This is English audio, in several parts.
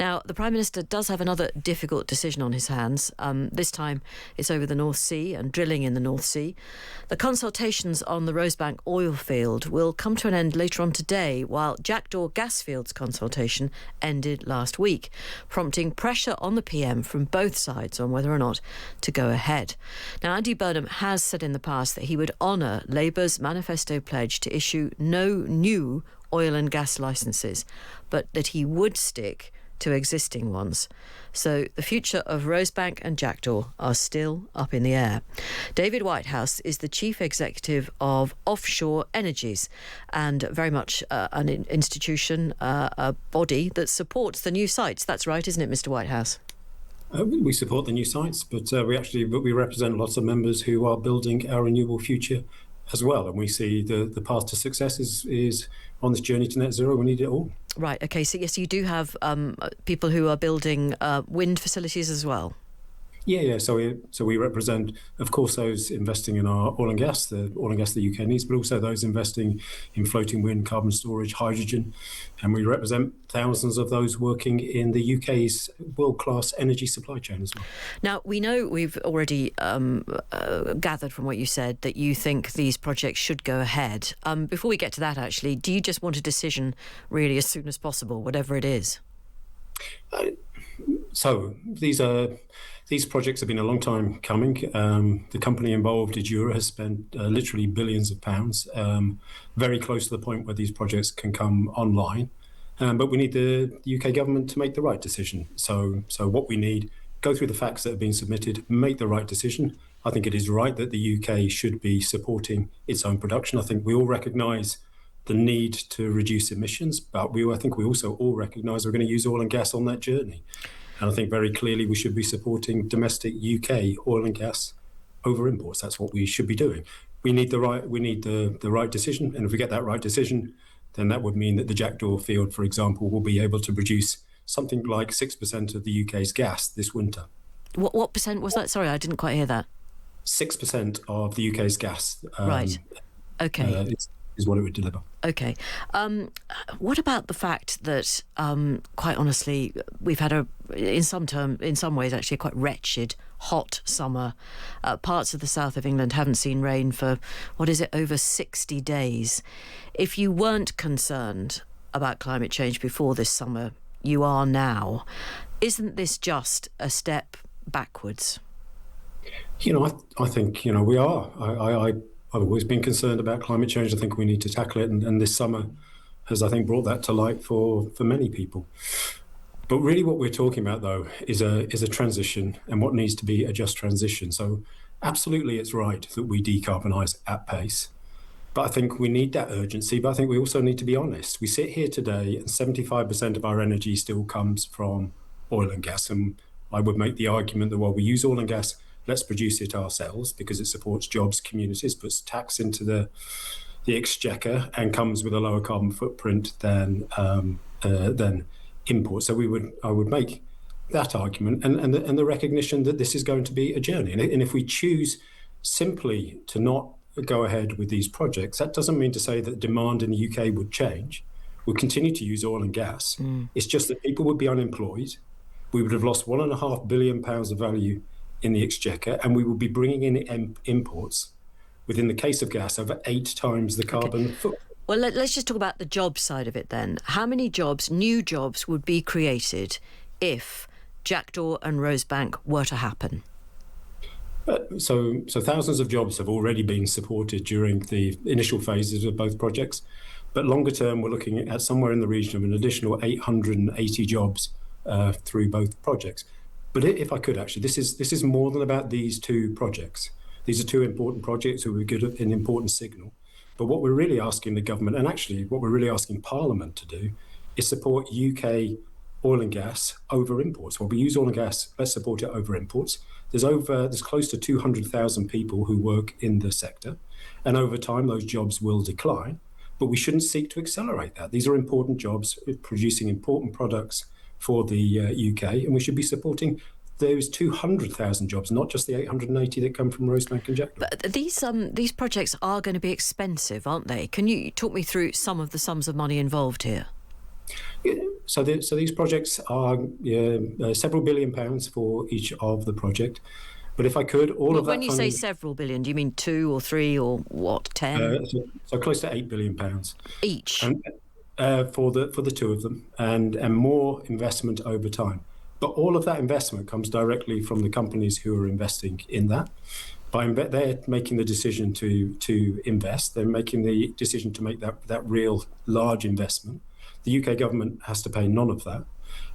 Now, the Prime Minister does have another difficult decision on his hands. This time it's over the North Sea and drilling in the North Sea. The consultations on the Rosebank oil field will come to an end later on today, while Jackdaw gas field's consultation ended last week, prompting pressure on the PM from both sides on whether or not to go ahead. Now, Andy Burnham has said in the past that he would honour Labour's manifesto pledge to issue no new oil and gas licences, but that he would stick to existing ones. So the future of Rosebank and Jackdaw are still up in the air. David Whitehouse is the chief executive of Offshore Energies, and very much an institution, a body that supports the new sites. That's right, isn't it, Mr. Whitehouse? We support the new sites, but we represent lots of members who are building our renewable future as well, and we see the path to success is on this journey to net zero. We need it all. Right. Okay. So yes, you do have people who are building wind facilities as well. Yeah. So we represent, of course, those investing in our oil and gas, the UK needs, but also those investing in floating wind, carbon storage, hydrogen, and we represent thousands of those working in the UK's world-class energy supply chain as well. Now, we know we've already gathered from what you said that you think these projects should go ahead. Before we get to that, actually, do you just want a decision really as soon as possible, whatever it is? So these projects have been a long time coming. The company involved, Edura, has spent literally billions of pounds, very close to the point where these projects can come online. But we need the UK government to make the right decision. So what we need, go through the facts that have been submitted, make the right decision. I think it is right that the UK should be supporting its own production. I think we all recognise the need to reduce emissions, but I think we also all recognise we're going to use oil and gas on that journey. And I think very clearly we should be supporting domestic UK oil and gas over imports. That's what we should be doing. We need the right decision, and if we get that right decision, then that would mean that the Jackdaw field, for example, will be able to produce something like 6% of the UK's gas this winter. What percent was that? Sorry, I didn't quite hear that. 6% of the UK's gas. Right. Okay. Is what it would deliver. Okay. What about the fact that, quite honestly, we've had in some ways, actually, a quite wretched, hot summer. Parts of the south of England haven't seen rain for, over 60 days. If you weren't concerned about climate change before this summer, you are now. Isn't this just a step backwards? I think, we are. I've always been concerned about climate change. I think we need to tackle it, and this summer has, I think, brought that to light for many people. But really what we're talking about, though, is a transition, and what needs to be a just transition. So absolutely it's right that we decarbonise at pace. But I think we need that urgency, but I think we also need to be honest. We sit here today and 75% of our energy still comes from oil and gas. And I would make the argument that while we use oil and gas, let's produce it ourselves because it supports jobs, communities, puts tax into the exchequer, and comes with a lower carbon footprint than imports. So I would make that argument, and the recognition that this is going to be a journey. And if we choose simply to not go ahead with these projects, that doesn't mean to say that demand in the UK would change. We'll continue to use oil and gas. It's just that people would be unemployed. We would have lost £1.5 billion of value in the exchequer, and we will be bringing in imports within the case of gas over 8 times the carbon footprint. Well, let's just talk about the job side of it then. How many new jobs would be created if Jackdaw and Rosebank were to happen? So thousands of jobs have already been supported during the initial phases of both projects, but longer term we're looking at somewhere in the region of an additional 880 jobs through both projects. But if I could, actually, this is more than about these two projects. These are two important projects who will give an important signal. But what we're really asking the government, and actually what we're really asking Parliament to do, is support UK oil and gas over imports. Well, we use oil and gas, let's support it over imports. There's close to 200,000 people who work in the sector, and over time those jobs will decline. But we shouldn't seek to accelerate that. These are important jobs producing important products for the UK, and we should be supporting those 200,000 jobs, not just the 880 that come from Rosebank and Jackdaw. But these projects are going to be expensive, aren't they? Can you talk me through some of the sums of money involved here? So these projects are several £billions for each of the project. But if I could, all of that when you say funding, several billion, do you mean 2 or 3 or what, 10 so close to £8 billion, each? and for the two of them, and more investment over time. But all of that investment comes directly from the companies who are investing in that. They're making the decision to invest. They're making the decision to make that real large investment. The UK government has to pay none of that.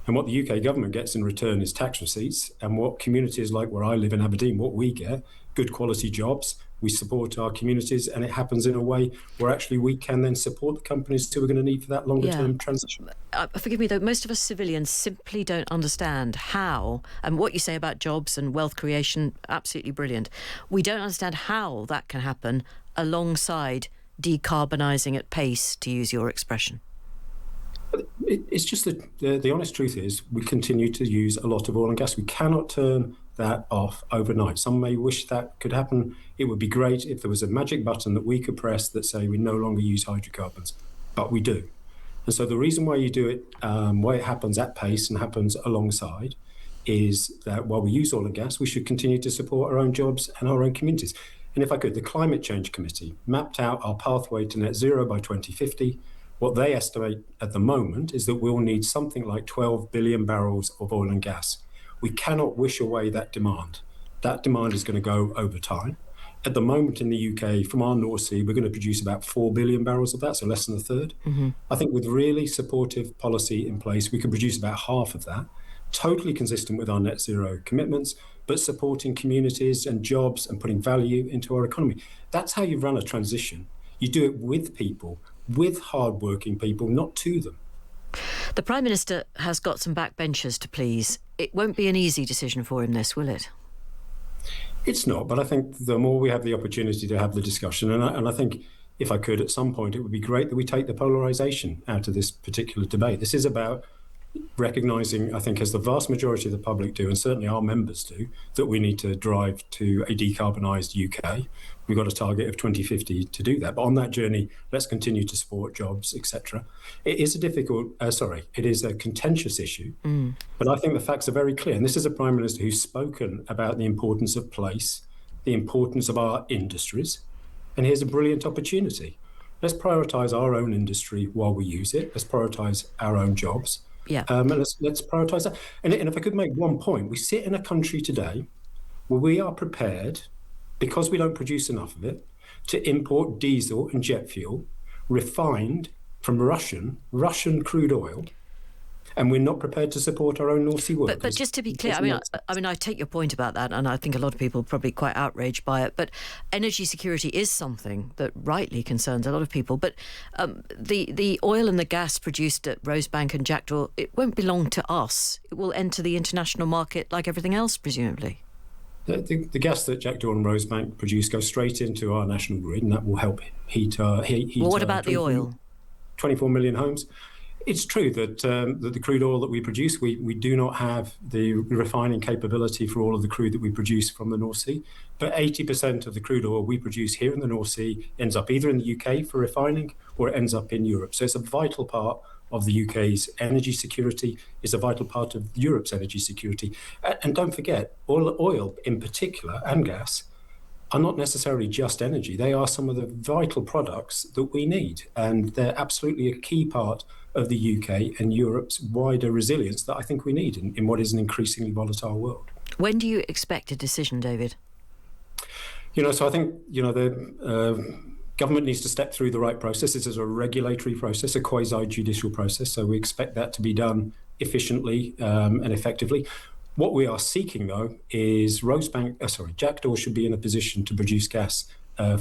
And what the UK government gets in return is tax receipts. And what communities like where I live in Aberdeen, what we get, good quality jobs. We support our communities, and it happens in a way where actually we can then support the companies who are going to need for that longer term transition. Forgive me, though, most of us civilians simply don't understand how, and what you say about jobs and wealth creation, absolutely brilliant. We don't understand how that can happen alongside decarbonising at pace, to use your expression. It's just that the honest truth is we continue to use a lot of oil and gas. We cannot turn that off overnight. Some may wish that could happen. It would be great if there was a magic button that we could press that say we no longer use hydrocarbons, but we do. And so the reason why you do it, why it happens at pace and happens alongside, is that while we use oil and gas, we should continue to support our own jobs and our own communities. And if I could, the Climate Change Committee mapped out our pathway to net zero by 2050. What they estimate at the moment is that we'll need something like 12 billion barrels of oil and gas. We cannot wish away that demand. That demand is going to go over time. At the moment in the UK, from our North Sea, we're going to produce about 4 billion barrels of that, so less than a third. Mm-hmm. I think with really supportive policy in place, we could produce about half of that, totally consistent with our net zero commitments, but supporting communities and jobs and putting value into our economy. That's how you run a transition. You do it with people, with hard-working people, not to them. The Prime Minister has got some backbenchers to please. It won't be an easy decision for him, this, will it? It's not, but I think the more we have the opportunity to have the discussion, and I think if I could at some point, it would be great that we take the polarisation out of this particular debate. This is about recognising, I think, as the vast majority of the public do, and certainly our members do, that we need to drive to a decarbonised UK. We've got a target of 2050 to do that. But on that journey, let's continue to support jobs, etc. It is it is a contentious issue, but I think the facts are very clear. And this is a Prime Minister who's spoken about the importance of place, the importance of our industries. And here's a brilliant opportunity. Let's prioritise our own industry while we use it. Let's prioritise our own jobs. Yeah. And let's prioritise that. And if I could make one point, we sit in a country today where we are prepared, because we don't produce enough of it, to import diesel and jet fuel refined from Russian crude oil, and we're not prepared to support our own North Sea workers. But just to be clear, I mean, I take your point about that, and I think a lot of people are probably quite outraged by it. But energy security is something that rightly concerns a lot of people. But the oil and the gas produced at Rosebank and Jackdaw, it won't belong to us. It will enter the international market like everything else, presumably. The gas that Jackdaw and Rosebank produce goes straight into our national grid, and that will help heat. Well, what about the oil? 24 million homes. It's true that the crude oil that we produce, we do not have the refining capability for all of the crude that we produce from the North Sea. But 80% of the crude oil we produce here in the North Sea ends up either in the UK for refining or it ends up in Europe. So it's a vital part of the UK's energy security, is a vital part of Europe's energy security. And don't forget, oil in particular and gas are not necessarily just energy. They are some of the vital products that we need. And they're absolutely a key part of the UK and Europe's wider resilience that I think we need in what is an increasingly volatile world. When do you expect a decision, David? So I think, the government needs to step through the right process. This is a regulatory process, a quasi-judicial process. So we expect that to be done efficiently and effectively. What we are seeking, though, is Jackdaw should be in a position to produce gas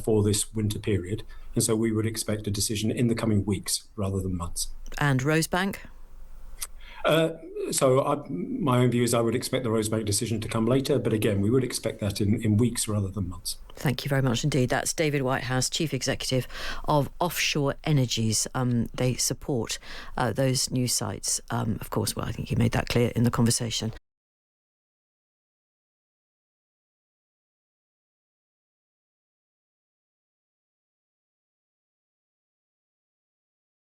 for this winter period. And so we would expect a decision in the coming weeks rather than months. And Rosebank? My own view is I would expect the Rosebank decision to come later. But again, we would expect that in weeks rather than months. Thank you very much indeed. That's David Whitehouse, Chief Executive of Offshore Energies. They support those new sites. Of course, I think he made that clear in the conversation.